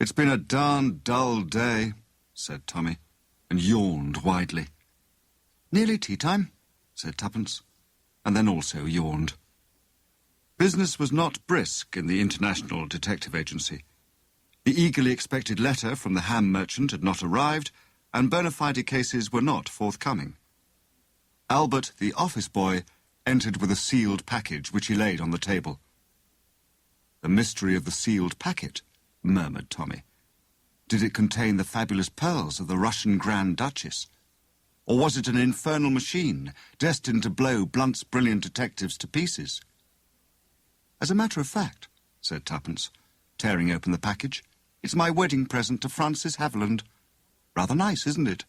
"It's been a darn dull day," said Tommy, and yawned widely. "Nearly tea time," said Tuppence, and then also yawned. Business was not brisk in the International Detective Agency. The eagerly expected letter from the ham merchant had not arrived, and bona fide cases were not forthcoming. Albert, the office boy, entered with a sealed package which he laid on the table. "The mystery of the sealed packet," murmured Tommy. "Did it contain the fabulous pearls of the Russian Grand Duchess? Or was it an infernal machine destined to blow Blunt's brilliant detectives to pieces?" "As a matter of fact," said Tuppence, tearing open the package, "it's my wedding present to Frances Haviland. Rather nice, isn't it?"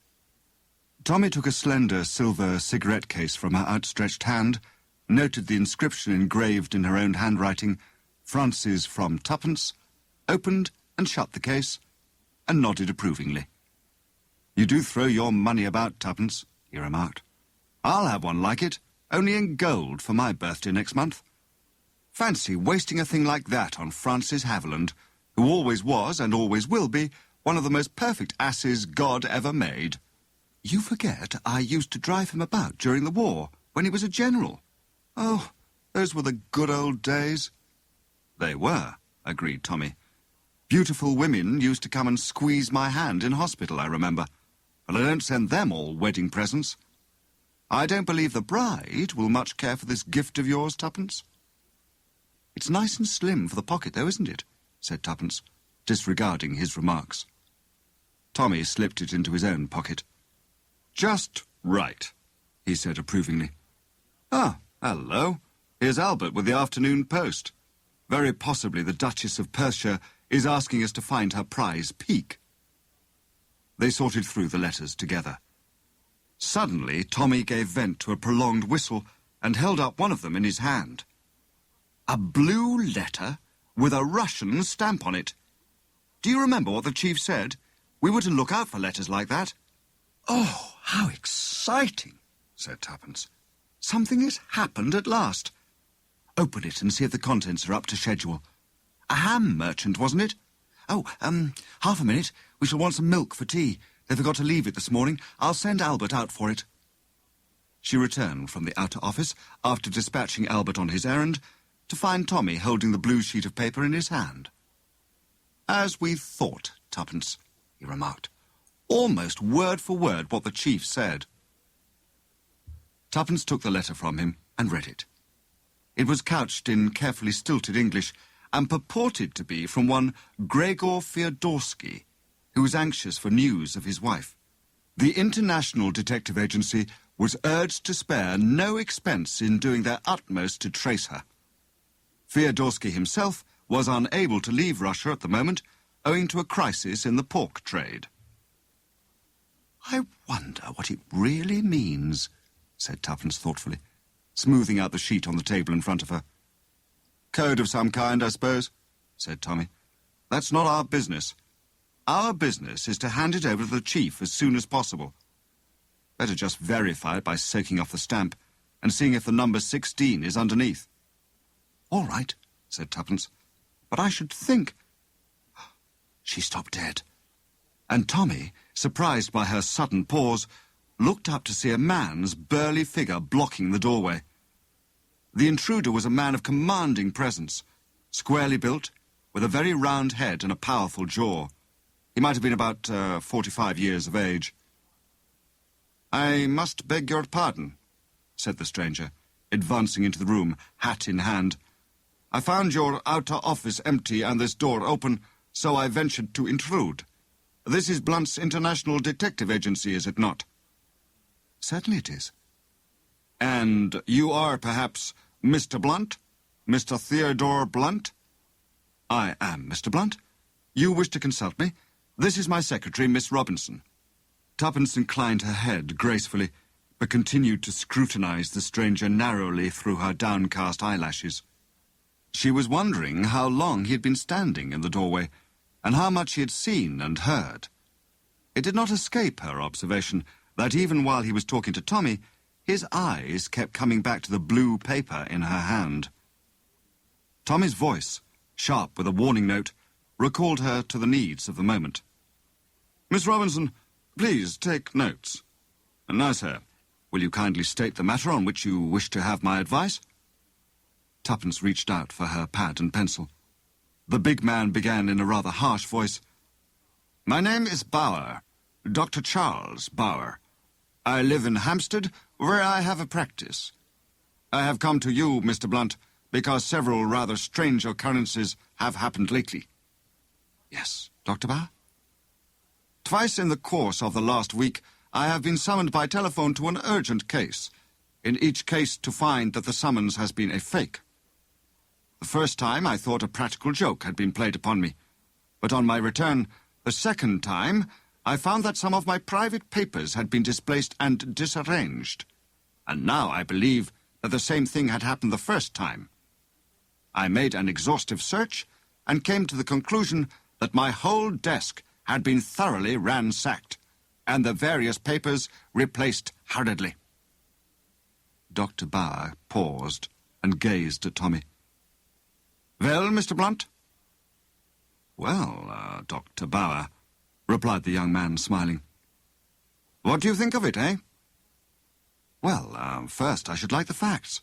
Tommy took a slender silver cigarette case from her outstretched hand, noted the inscription engraved in her own handwriting, "Frances from Tuppence," opened and shut the case, and nodded approvingly. "You do throw your money about, Tuppence," he remarked. "I'll have one like it, only in gold, for my birthday next month. Fancy wasting a thing like that on Frances Haviland, who always was and always will be one of the most perfect asses God ever made." "You forget I used to drive him about during the war, when he was a general." "Oh, those were the good old days." "They were," agreed Tommy. "Beautiful women used to come and squeeze my hand in hospital, I remember. But I don't send them all wedding presents. I don't believe the bride will much care for this gift of yours, Tuppence." "It's nice and slim for the pocket, though, isn't it?" said Tuppence, disregarding his remarks. Tommy slipped it into his own pocket. "Just right," he said approvingly. "Ah, hello. Here's Albert with the afternoon post. Very possibly the Duchess of Perthshire is asking us to find her prize peak." They sorted through the letters together. Suddenly, Tommy gave vent to a prolonged whistle and held up one of them in his hand. A blue letter with a Russian stamp on it. "Do you remember what the chief said? We were to look out for letters like that." "Oh, how exciting," said Tuppence. "Something has happened at last. Open it and see if the contents are up to schedule. A ham merchant, wasn't it? Oh, half a minute. We shall want some milk for tea. They forgot to leave it this morning. I'll send Albert out for it." She returned from the outer office, after dispatching Albert on his errand, to find Tommy holding the blue sheet of paper in his hand. "As we thought, Tuppence," he remarked. "Almost word for word what the chief said." Tuppence took the letter from him and read it. It was couched in carefully stilted English and purported to be from one Gregor Feodorsky, who was anxious for news of his wife. The International Detective Agency was urged to spare no expense in doing their utmost to trace her. Feodorsky himself was unable to leave Russia at the moment, owing to a crisis in the pork trade. "I wonder what it really means," said Tuppence thoughtfully, smoothing out the sheet on the table in front of her. "Code of some kind, I suppose," said Tommy. "That's not our business. Our business is to hand it over to the chief as soon as possible. Better just verify it by soaking off the stamp and seeing if the number 16 is underneath." "All right," said Tuppence, "but I should think—" She stopped dead, and Tommy, surprised by her sudden pause, looked up to see a man's burly figure blocking the doorway. The intruder was a man of commanding presence, squarely built, with a very round head and a powerful jaw. He might have been about 45 years of age. "I must beg your pardon," said the stranger, advancing into the room, hat in hand. "I found your outer office empty and this door open, so I ventured to intrude. This is Blunt's International Detective Agency, is it not?" "Certainly it is." "And you are, perhaps, Mr. Blunt? Mr. Theodore Blunt?" "I am Mr. Blunt. You wish to consult me? This is my secretary, Miss Robinson." Tuppence inclined her head gracefully, but continued to scrutinize the stranger narrowly through her downcast eyelashes. She was wondering how long he had been standing in the doorway, and how much he had seen and heard. It did not escape her observation that even while he was talking to Tommy, his eyes kept coming back to the blue paper in her hand. Tommy's voice, sharp with a warning note, recalled her to the needs of the moment. Miss Robinson, please take notes. And now, sir, will you kindly state the matter on which you wish to have my advice? Tuppence reached out for her pad and pencil. The big man began in a rather harsh voice. My name is Bower, Dr. Charles Bower. I live in Hampstead, where I have a practice. I have come to you, Mr. Blunt, because several rather strange occurrences have happened lately. Yes, Dr. Bower? Twice in the course of the last week, I have been summoned by telephone to an urgent case, in each case to find that the summons has been a fake. The first time I thought a practical joke had been played upon me, but on my return, the second time, I found that some of my private papers had been displaced and disarranged, and now I believe that the same thing had happened the first time. I made an exhaustive search and came to the conclusion that my whole desk had been thoroughly ransacked, and the various papers replaced hurriedly. Dr. Bower paused and gazed at Tommy. Well, Mr. Blunt? Well, Dr. Bower, replied the young man, smiling. What do you think of it, eh? Well, first I should like the facts.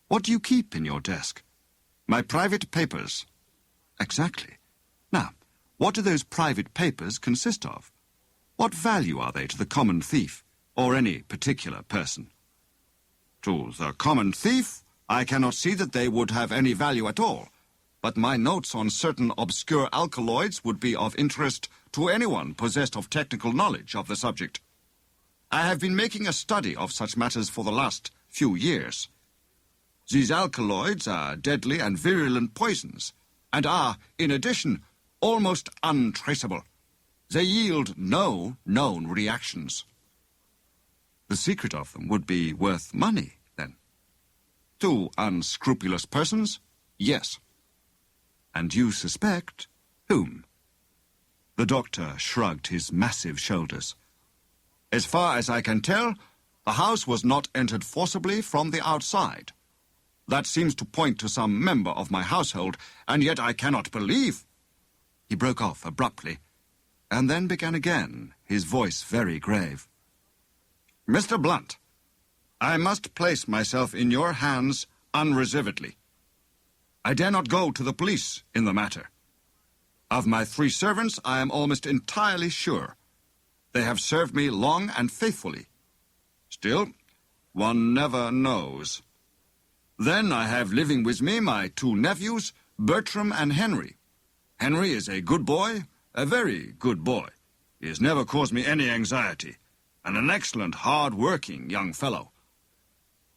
What do you keep in your desk? My private papers. Exactly. Now, what do those private papers consist of? What value are they to the common thief, or any particular person? To the common thief, I cannot see that they would have any value at all, but my notes on certain obscure alkaloids would be of interest to anyone possessed of technical knowledge of the subject. I have been making a study of such matters for the last few years. These alkaloids are deadly and virulent poisons, and are, in addition, almost untraceable. They yield no known reactions. The secret of them would be worth money, then. To unscrupulous persons, yes. And you suspect whom? The doctor shrugged his massive shoulders. As far as I can tell, the house was not entered forcibly from the outside. That seems to point to some member of my household, and yet I cannot believe... He broke off abruptly, and then began again, his voice very grave. Mr. Blunt, I must place myself in your hands unreservedly. I dare not go to the police in the matter. Of my 3 servants, I am almost entirely sure. They have served me long and faithfully. Still, one never knows. Then I have living with me my 2 nephews, Bertram and Henry. Henry is a good boy, a very good boy. He has never caused me any anxiety, and an excellent, hard-working young fellow.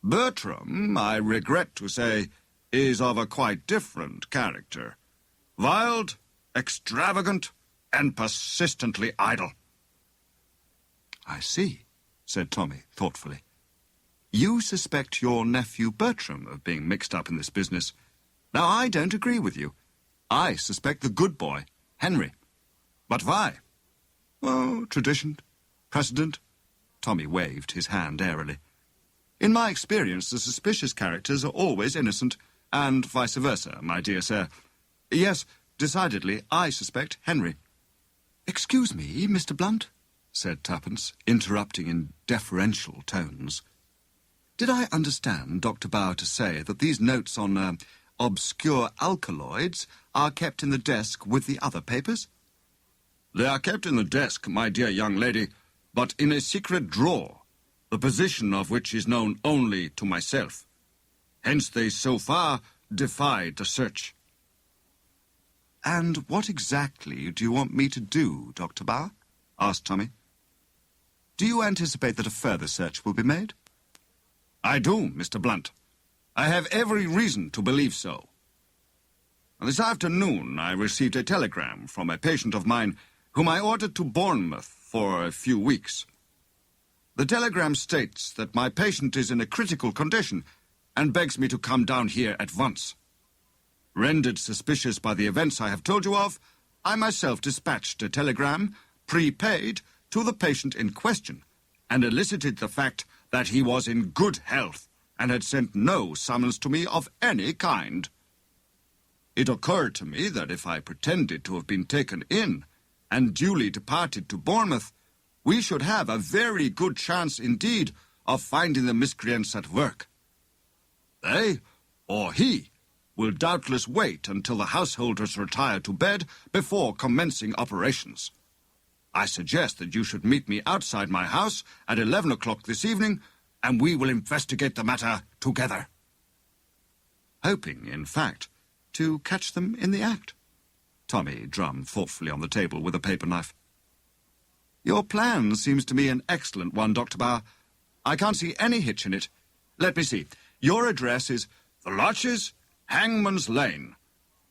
Bertram, I regret to say, is of a quite different character. Wild, extravagant, and persistently idle. I see, said Tommy thoughtfully. You suspect your nephew Bertram of being mixed up in this business. Now, I don't agree with you. I suspect the good boy, Henry. But why? Oh, tradition, precedent. Tommy waved his hand airily. In my experience, the suspicious characters are always innocent, and vice versa, my dear sir. Yes, decidedly, I suspect Henry. Excuse me, Mr. Blunt, said Tuppence, interrupting in deferential tones. Did I understand Dr. Bower to say that these notes on obscure alkaloids are kept in the desk with the other papers? They are kept in the desk, my dear young lady, but in a secret drawer, the position of which is known only to myself. Hence they so far defied the search. And what exactly do you want me to do, Dr. Bower? Asked Tommy. Do you anticipate that a further search will be made? I do, Mr. Blunt. I have every reason to believe so. This afternoon I received a telegram from a patient of mine whom I ordered to Bournemouth for a few weeks. The telegram states that my patient is in a critical condition and begs me to come down here at once. Rendered suspicious by the events I have told you of, I myself dispatched a telegram, prepaid, to the patient in question, and elicited the fact that he was in good health and had sent no summons to me of any kind. It occurred to me that if I pretended to have been taken in and duly departed to Bournemouth, we should have a very good chance indeed of finding the miscreants at work. They, or he, will doubtless wait until the householders retire to bed before commencing operations. I suggest that you should meet me outside my house at 11 o'clock this evening, and we will investigate the matter together. Hoping, in fact, to catch them in the act. Tommy drummed thoughtfully on the table with a paper knife. Your plan seems to me an excellent one, Dr. Bauer. I can't see any hitch in it. Let me see. Your address is The Larches, Hangman's Lane.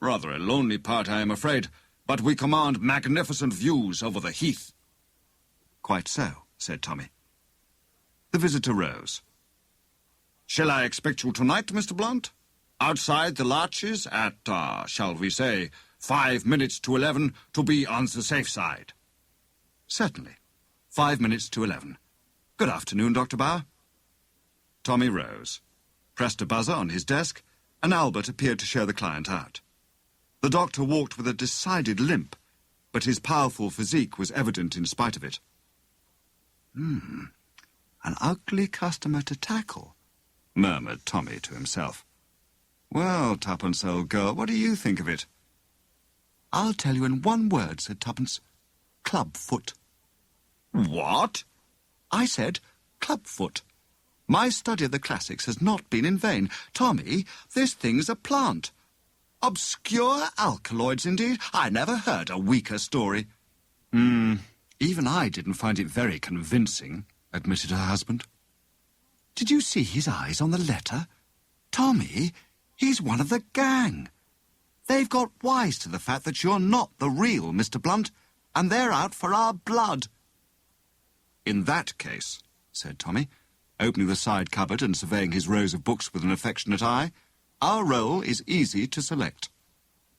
Rather a lonely part, I am afraid, but we command magnificent views over the heath. Quite so, said Tommy. The visitor rose. Shall I expect you tonight, Mr. Blunt? Outside the Larches at, shall we say, 5 minutes to 11 to be on the safe side. Certainly. 5 minutes to 11. Good afternoon, Dr. Bauer. Tommy rose, pressed a buzzer on his desk, and Albert appeared to show the client out. The doctor walked with a decided limp, but his powerful physique was evident in spite of it. An ugly customer to tackle, murmured Tommy to himself. Well, Tuppence, old girl, what do you think of it? I'll tell you in one word, said Tuppence. Clubfoot. What? I said clubfoot. My study of the classics has not been in vain. Tommy, this thing's a plant. Obscure alkaloids, indeed. I never heard a weaker story. Even I didn't find it very convincing, admitted her husband. Did you see his eyes on the letter? Tommy, he's one of the gang. They've got wise to the fact that you're not the real Mr. Blunt, and they're out for our blood. In that case, said Tommy, opening the side cupboard and surveying his rows of books with an affectionate eye, our role is easy to select.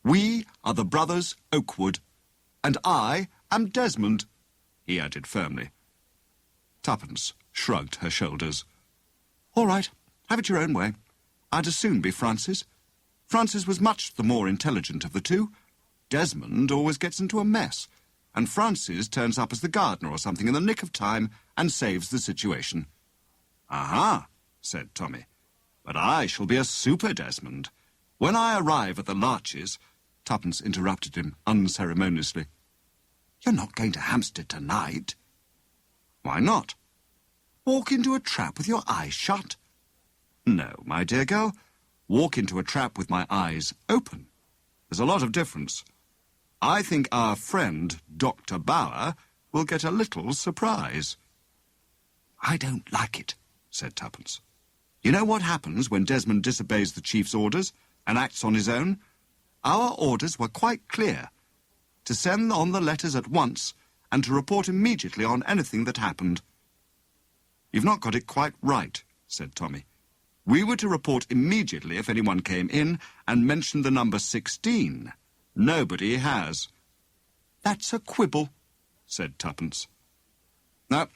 We are the brothers Oakwood, and I am Desmond, he added firmly. Tuppence shrugged her shoulders. All right, have it your own way. I'd as soon be Francis. Francis was much the more intelligent of the two. Desmond always gets into a mess, and Francis turns up as the gardener or something in the nick of time and saves the situation. Aha, said Tommy. But I shall be a super Desmond. When I arrive at the Larches, Tuppence interrupted him unceremoniously. You're not going to Hampstead tonight. Why not? Walk into a trap with your eyes shut? No, my dear girl. Walk into a trap with my eyes open. There's a lot of difference. I think our friend, Dr. Bauer, will get a little surprise. I don't like it, said Tuppence. You know what happens when Desmond disobeys the chief's orders and acts on his own? Our orders were quite clear. To send on the letters at once and to report immediately on anything that happened. You've not got it quite right, said Tommy. We were to report immediately if anyone came in and mentioned the number 16. Nobody has. That's a quibble, said Tuppence. No,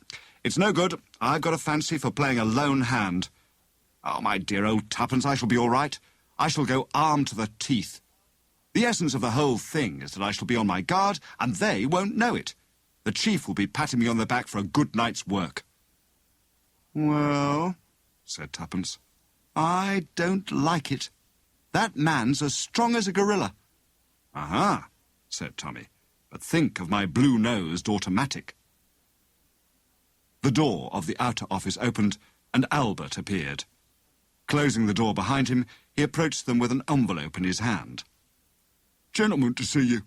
it's no good. I've got a fancy for playing a lone hand. Oh, my dear old Tuppence, I shall be all right. I shall go armed to the teeth. The essence of the whole thing is that I shall be on my guard, and they won't know it. The chief will be patting me on the back for a good night's work. Well, said Tuppence, I don't like it. That man's as strong as a gorilla. Aha, said Tommy, but think of my blue-nosed automatic. The door of the outer office opened, and Albert appeared. Closing the door behind him, he approached them with an envelope in his hand. Gentlemen to see you,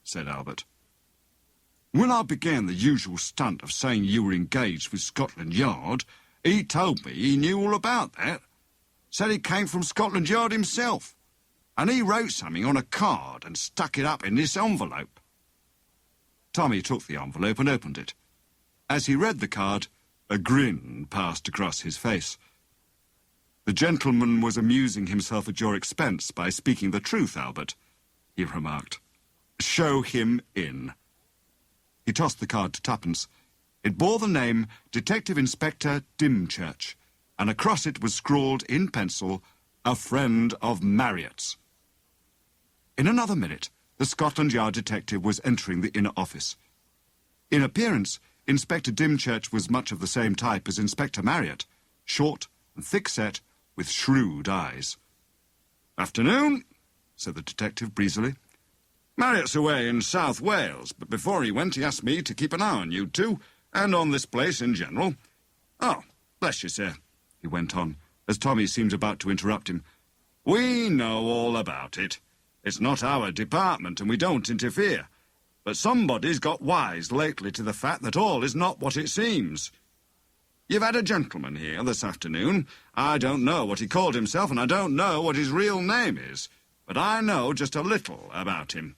said Albert. When I began the usual stunt of saying you were engaged with Scotland Yard, he told me he knew all about that. Said he came from Scotland Yard himself. And he wrote something on a card and stuck it up in this envelope. Tommy took the envelope and opened it. As he read the card, a grin passed across his face. The gentleman was amusing himself at your expense by speaking the truth, Albert, he remarked. Show him in. He tossed the card to Tuppence. It bore the name Detective Inspector Dimchurch, and across it was scrawled in pencil, a friend of Marriott's. In another minute, the Scotland Yard detective was entering the inner office. In appearance, Inspector Dimchurch was much of the same type as Inspector Marriott, short and thick-set, with shrewd eyes. "Afternoon," said the detective breezily. "Marriott's away in South Wales, but before he went he asked me to keep an eye on you two, and on this place in general. Oh, bless you, sir," he went on, as Tommy seemed about to interrupt him. "We know all about it. It's not our department, and we don't interfere. But somebody's got wise lately to the fact that all is not what it seems. You've had a gentleman here this afternoon. I don't know what he called himself, and I don't know what his real name is, but I know just a little about him.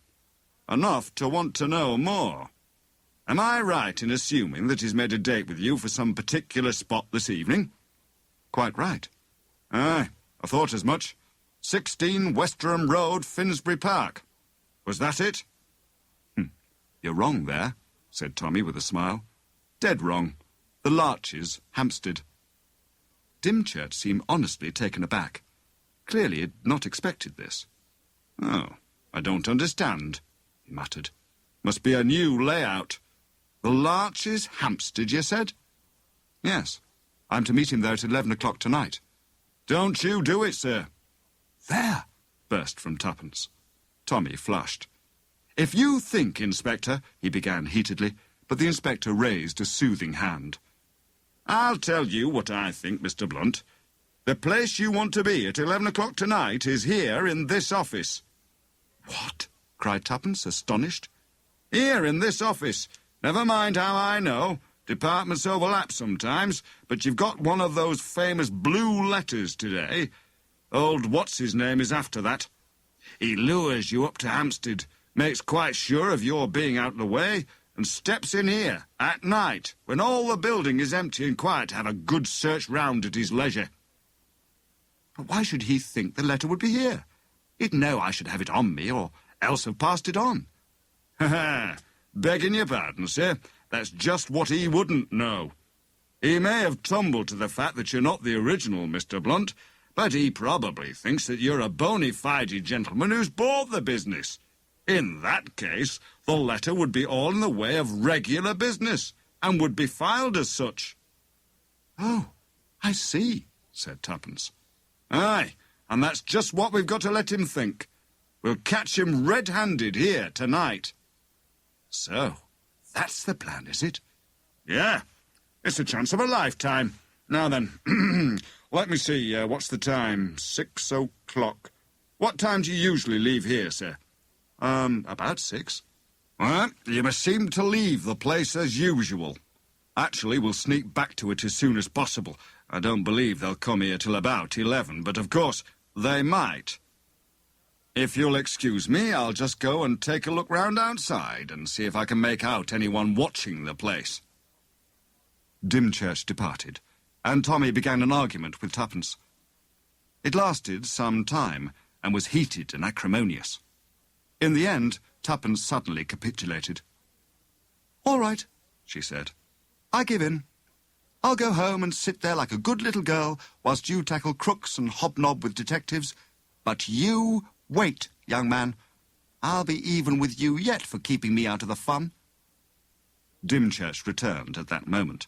Enough to want to know more. Am I right in assuming that he's made a date with you for some particular spot this evening?" "Quite right." "Aye, I thought as much. 16 Westerham Road, Finsbury Park. Was that it?" "You're wrong there," said Tommy with a smile. "Dead wrong. The Larches, Hampstead." Dimchurch seemed honestly taken aback. Clearly he'd not expected this. "Oh, I don't understand," he muttered. "Must be a new layout. The Larches, Hampstead, you said?" "Yes. I'm to meet him there at 11 o'clock tonight." "Don't you do it, sir." "There!" burst from Tuppence. Tommy flushed. "If you think, Inspector," he began heatedly, but the Inspector raised a soothing hand. "I'll tell you what I think, Mr. Blunt. The place you want to be at 11 o'clock tonight is here in this office." "What?" cried Tuppence, astonished. "Here in this office. Never mind how I know. Departments overlap sometimes, but you've got one of those famous blue letters today. Old what's-his-name is after that. He lures you up to Hampstead, makes quite sure of your being out of the way, and steps in here, at night, when all the building is empty and quiet, to have a good search round at his leisure." "But why should he think the letter would be here? He'd know I should have it on me, or else have passed it on." "Ha-ha! Begging your pardon, sir, that's just what he wouldn't know. He may have tumbled to the fact that you're not the original, Mr. Blunt, but he probably thinks that you're a bona fide gentleman who's bought the business. In that case, the letter would be all in the way of regular business, and would be filed as such." "Oh, I see," said Tuppence. "Aye, and that's just what we've got to let him think. We'll catch him red-handed here tonight." "So, that's the plan, is it?" "Yeah, it's a chance of a lifetime. Now then, let me see, what's the time? 6 o'clock. What time do you usually leave here, sir?" About 6. "Well, you must seem to leave the place as usual. Actually, we'll sneak back to it as soon as possible. I don't believe they'll come here till about 11, but of course, they might. If you'll excuse me, I'll just go and take a look round outside and see if I can make out anyone watching the place." Dimchurch departed, and Tommy began an argument with Tuppence. It lasted some time, and was heated and acrimonious. In the end, Tuppence suddenly capitulated. "All right," she said. "I give in. I'll go home and sit there like a good little girl whilst you tackle crooks and hobnob with detectives. But you wait, young man. I'll be even with you yet for keeping me out of the fun." Dimchurch returned at that moment.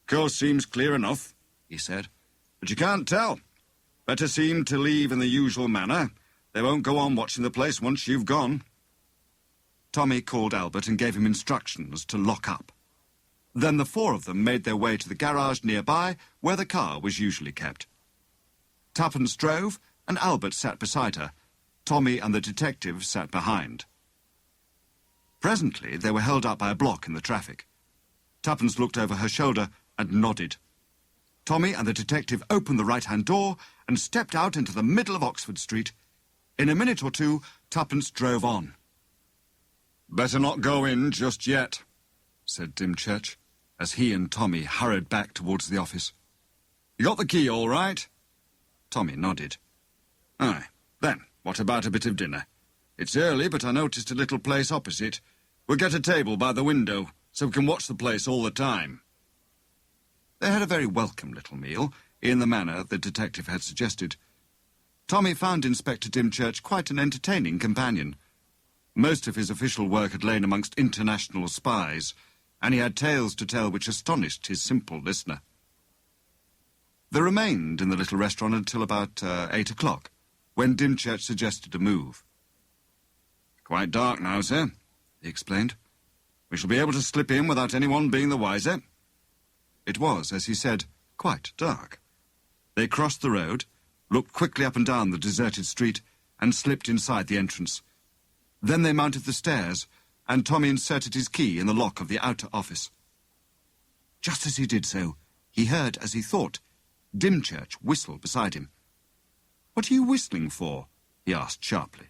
"Course seems clear enough," he said. "But you can't tell. Better seem to leave in the usual manner. They won't go on watching the place once you've gone." Tommy called Albert and gave him instructions to lock up. Then the four of them made their way to the garage nearby, where the car was usually kept. Tuppence drove, and Albert sat beside her. Tommy and the detective sat behind. Presently they were held up by a block in the traffic. Tuppence looked over her shoulder and nodded. Tommy and the detective opened the right-hand door and stepped out into the middle of Oxford Street. In a minute or two, Tuppence drove on. "Better not go in just yet," said Dimchurch, as he and Tommy hurried back towards the office. "You got the key all right?" Tommy nodded. "Aye. Then, what about a bit of dinner? It's early, but I noticed a little place opposite. We'll get a table by the window, so we can watch the place all the time." They had a very welcome little meal, in the manner the detective had suggested. Tommy found Inspector Dimchurch quite an entertaining companion. Most of his official work had lain amongst international spies, and he had tales to tell which astonished his simple listener. They remained in the little restaurant until about 8 o'clock, when Dimchurch suggested a move. "Quite dark now, sir," he explained. "We shall be able to slip in without anyone being the wiser." It was, as he said, quite dark. They crossed the road, looked quickly up and down the deserted street, and slipped inside the entrance. Then they mounted the stairs, and Tommy inserted his key in the lock of the outer office. Just as he did so, he heard, as he thought, Dimchurch whistle beside him. "What are you whistling for?" he asked sharply.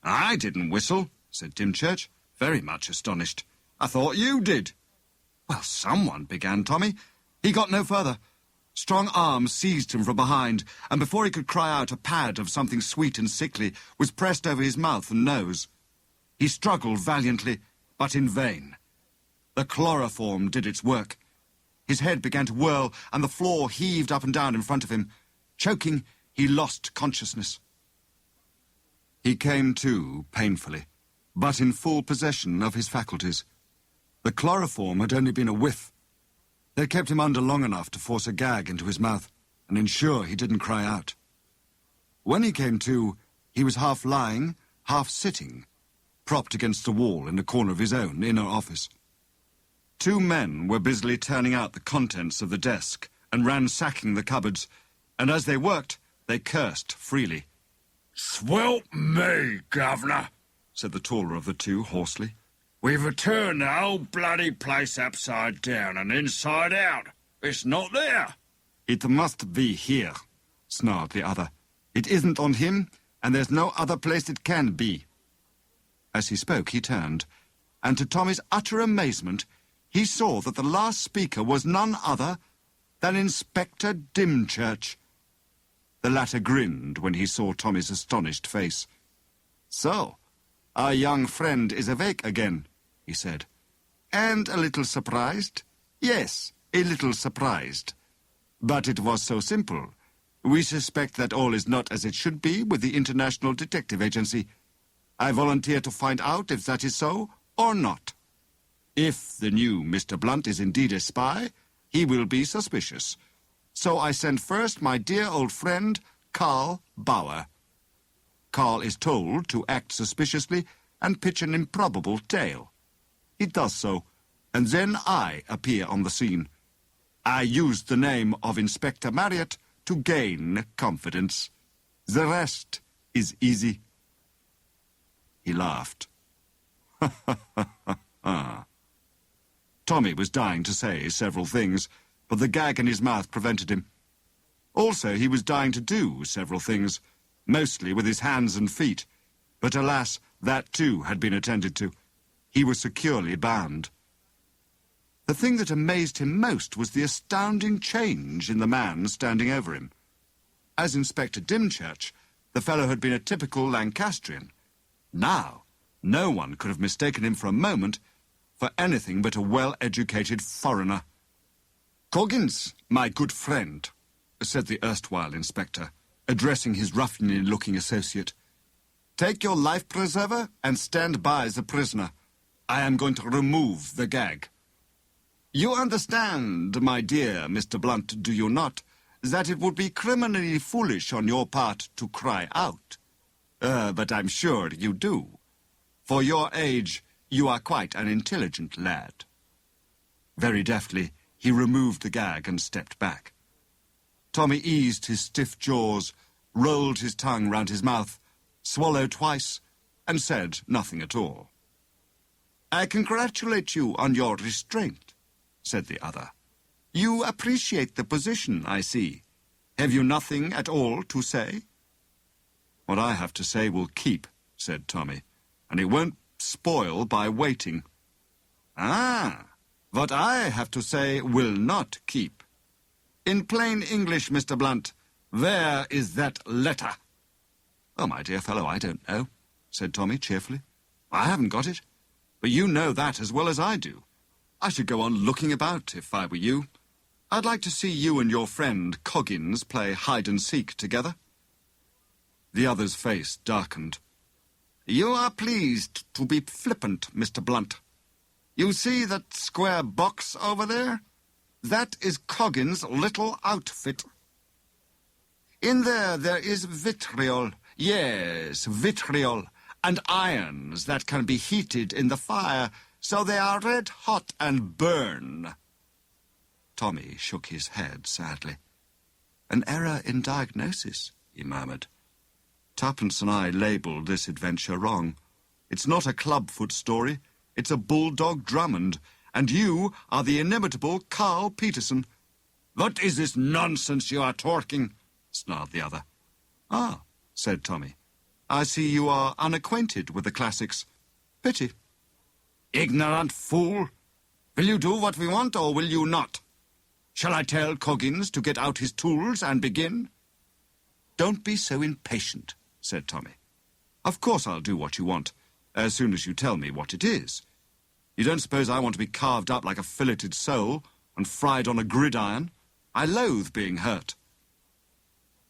"I didn't whistle," said Dimchurch, very much astonished. "I thought you did." "Well, someone," began Tommy. He got no further. Strong arms seized him from behind, and before he could cry out, a pad of something sweet and sickly was pressed over his mouth and nose. He struggled valiantly, but in vain. The chloroform did its work. His head began to whirl, and the floor heaved up and down in front of him. Choking, he lost consciousness. He came to, painfully, but in full possession of his faculties. The chloroform had only been a whiff. They kept him under long enough to force a gag into his mouth and ensure he didn't cry out. When he came to, he was half lying, half sitting, propped against a wall in a corner of his own inner office. 2 men were busily turning out the contents of the desk and ransacking the cupboards, and as they worked, they cursed freely. "Swelp me, Governor," said the taller of the 2 hoarsely. "We've turned the whole bloody place upside down and inside out. It's not there." "It must be here," snarled the other. "It isn't on him, and there's no other place it can be." As he spoke, he turned, and to Tommy's utter amazement, he saw that the last speaker was none other than Inspector Dimchurch. The latter grinned when he saw Tommy's astonished face. "So, our young friend is awake again," he said. "And a little surprised? Yes, a little surprised. But it was so simple. We suspect that all is not as it should be with the International Detective Agency. I volunteer to find out if that is so or not. If the new Mr. Blunt is indeed a spy, he will be suspicious. So I send first my dear old friend, Carl Bauer. Carl is told to act suspiciously and pitch an improbable tale. He does so, and then I appear on the scene. I use the name of Inspector Marriott to gain confidence. The rest is easy." He laughed. Tommy was dying to say several things, but the gag in his mouth prevented him. Also, he was dying to do several things, mostly with his hands and feet, but alas, that too had been attended to. He was securely bound. The thing that amazed him most was the astounding change in the man standing over him. As Inspector Dimchurch, the fellow had been a typical Lancastrian. Now, no one could have mistaken him for a moment for anything but a well-educated foreigner. "Coggins, my good friend," said the erstwhile inspector, addressing his ruffianly-looking associate, "take your life-preserver and stand by the prisoner. I am going to remove the gag. You understand, my dear Mr. Blunt, do you not, that it would be criminally foolish on your part to cry out? But I'm sure you do. For your age, you are quite an intelligent lad." Very deftly, he removed the gag and stepped back. Tommy eased his stiff jaws, rolled his tongue round his mouth, swallowed twice, and said nothing at all. "I congratulate you on your restraint," said the other. "You appreciate the position, I see. Have you nothing at all to say?" "What I have to say will keep," said Tommy, "and it won't spoil by waiting." "Ah, what I have to say will not keep. In plain English, Mr. Blunt, where is that letter?" "Oh, my dear fellow, I don't know," said Tommy cheerfully. "I haven't got it, but you know that as well as I do. I should go on looking about if I were you. I'd like to see you and your friend Coggins play hide-and-seek together." The other's face darkened. "You are pleased to be flippant, Mr. Blunt. You see that square box over there? That is Coggin's little outfit. In there is vitriol. Yes, vitriol. And irons that can be heated in the fire, so they are red hot and burn." Tommy shook his head sadly. "An error in diagnosis," he murmured. "Tuppence and I labelled this adventure wrong. It's not a clubfoot story. It's a bulldog Drummond, and you are the inimitable Carl Peterson." "What is this nonsense you are talking?" snarled the other. "Ah," said Tommy. "I see you are unacquainted with the classics. Pity." "Ignorant fool! Will you do what we want, or will you not? Shall I tell Coggins to get out his tools and begin?" "Don't be so impatient," said Tommy. "Of course I'll do what you want, as soon as you tell me what it is. You don't suppose I want to be carved up like a filleted sole and fried on a gridiron? I loathe being hurt."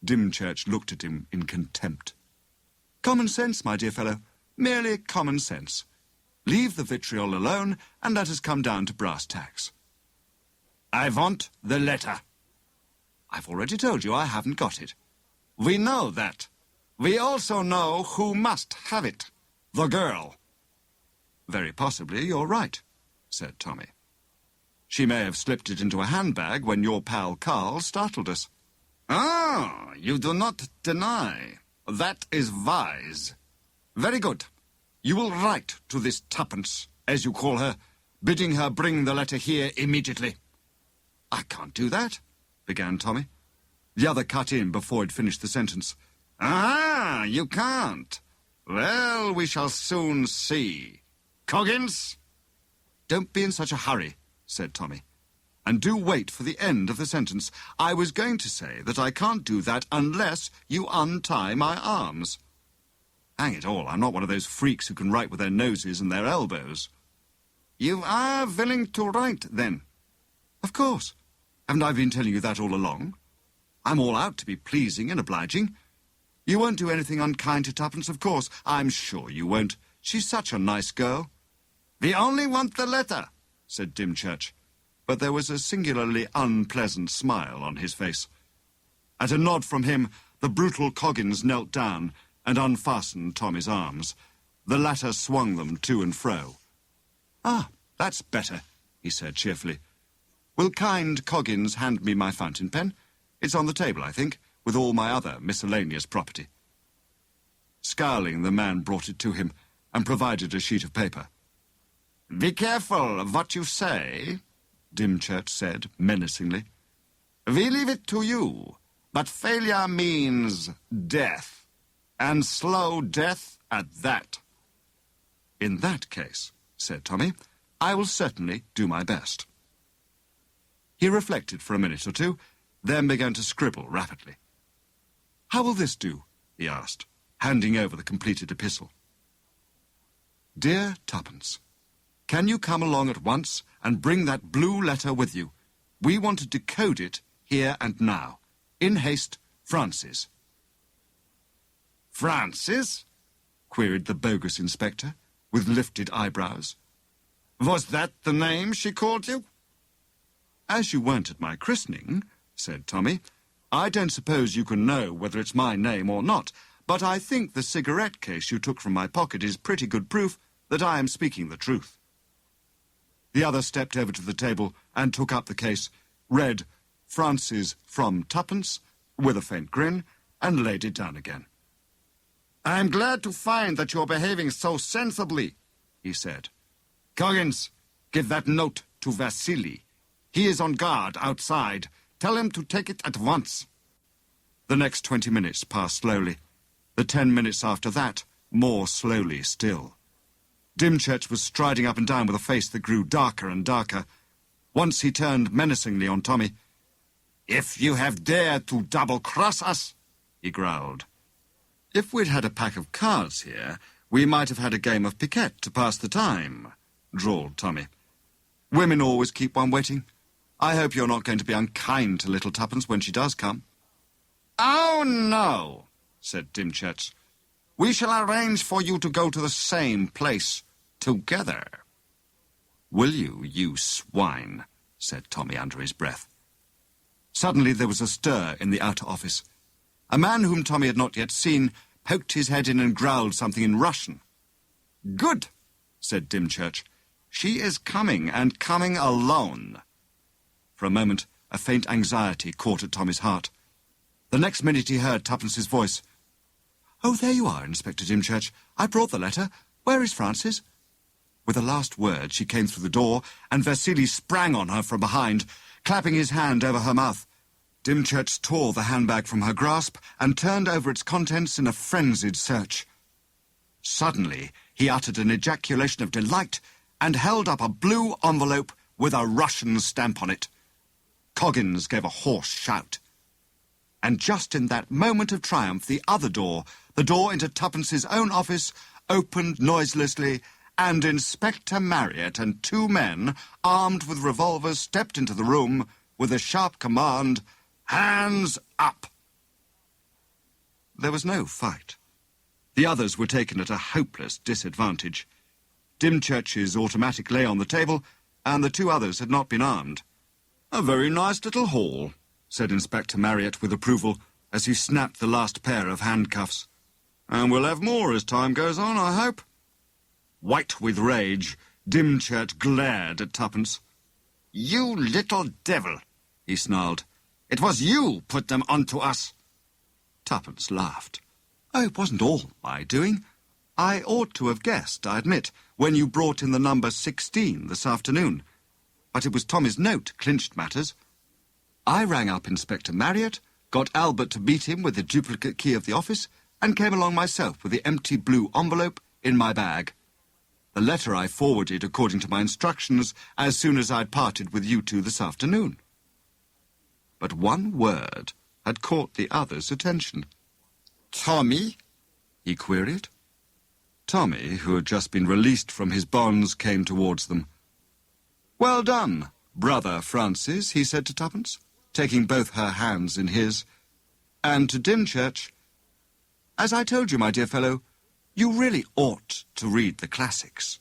Dimchurch looked at him in contempt. "Common sense, my dear fellow. Merely common sense. Leave the vitriol alone and let us come down to brass tacks." "I want the letter." "I've already told you I haven't got it." "We know that. We also know who must have it. The girl." "Very possibly you're right," said Tommy. "She may have slipped it into a handbag when your pal Carl startled us." "Ah, you do not deny. That is wise. Very good. You will write to this Tuppence, as you call her, bidding her bring the letter here immediately." "I can't do that," began Tommy. The other cut in before he'd finished the sentence. "Ah, you can't. Well, we shall soon see. Coggins?" "Don't be in such a hurry," said Tommy. "And do wait for the end of the sentence. I was going to say that I can't do that unless you untie my arms." Hang it all, I'm not one of those freaks who can write with their noses and their elbows. "You are willing to write, then?" "Of course. Haven't I been telling you that all along? I'm all out to be pleasing and obliging. You won't do anything unkind to Tuppence, of course. I'm sure you won't. She's such a nice girl." "We only want the letter," said Dimchurch, but there was a singularly unpleasant smile on his face. At a nod from him, the brutal Coggins knelt down and unfastened Tommy's arms. The latter swung them to and fro. "Ah, that's better," he said cheerfully. "Will kind Coggins hand me my fountain pen? It's on the table, I think, with all my other miscellaneous property." Scowling, the man brought it to him and provided a sheet of paper. "Be careful of what you say," Dimchurch said menacingly. "We leave it to you, but failure means death, and slow death at that." "In that case," said Tommy, "I will certainly do my best." He reflected for a minute or two, then began to scribble rapidly. "How will this do?" he asked, handing over the completed epistle. "Dear Tuppence, can you come along at once and bring that blue letter with you? We want to decode it here and now. In haste, Francis." "Francis?" queried the bogus inspector, with lifted eyebrows. "Was that the name she called you?" "As you weren't at my christening," said Tommy, "I don't suppose you can know whether it's my name or not, but I think the cigarette case you took from my pocket is pretty good proof that I am speaking the truth." The other stepped over to the table and took up the case, read "Francis from Tuppence" with a faint grin, and laid it down again. "I'm glad to find that you're behaving so sensibly," he said. "Coggins, give that note to Vasily. He is on guard outside. Tell him to take it at once." The next 20 minutes passed slowly. The 10 minutes after that, more slowly still. Dimchurch was striding up and down with a face that grew darker and darker. Once he turned menacingly on Tommy. "If you have dared to double-cross us," he growled. "If we'd had a pack of cards here, we might have had a game of piquet to pass the time," drawled Tommy. "Women always keep one waiting. I hope you're not going to be unkind to little Tuppence when she does come." "Oh, no," said Dimchurch. "We shall arrange for you to go to the same place together." "Will you, you swine?" said Tommy under his breath. Suddenly there was a stir in the outer office. A man whom Tommy had not yet seen poked his head in and growled something in Russian. "Good," said Dimchurch. "She is coming, and coming alone." For a moment, a faint anxiety caught at Tommy's heart. The next minute he heard Tuppence's voice. "Oh, there you are, Inspector Dimchurch. I brought the letter. Where is Francis?" With the last word, she came through the door, and Vasily sprang on her from behind, clapping his hand over her mouth. Dimchurch tore the handbag from her grasp and turned over its contents in a frenzied search. Suddenly, he uttered an ejaculation of delight and held up a blue envelope with a Russian stamp on it. Coggins gave a hoarse shout. And just in that moment of triumph, the other door, the door into Tuppence's own office, opened noiselessly, and Inspector Marriott and two men, armed with revolvers, stepped into the room with a sharp command, "Hands up!" There was no fight. The others were taken at a hopeless disadvantage. Dimchurch's automatic lay on the table, and the two others had not been armed. "A very nice little haul," said Inspector Marriott with approval, as he snapped the last pair of handcuffs. "And we'll have more as time goes on, I hope." White with rage, Dimchurch glared at Tuppence. "You little devil," he snarled. "It was you put them onto us." Tuppence laughed. "Oh, it wasn't all my doing. I ought to have guessed, I admit, when you brought in the number 16 this afternoon. But it was Tommy's note clinched matters. I rang up Inspector Marriott, got Albert to beat him with the duplicate key of the office, and came along myself with the empty blue envelope in my bag. The letter I forwarded according to my instructions as soon as I'd parted with you two this afternoon." But one word had caught the other's attention. "Tommy?" he queried. Tommy, who had just been released from his bonds, came towards them. "Well done, brother Francis," he said to Tuppence, taking both her hands in his. And to Dimchurch, "As I told you, my dear fellow, you really ought to read the classics."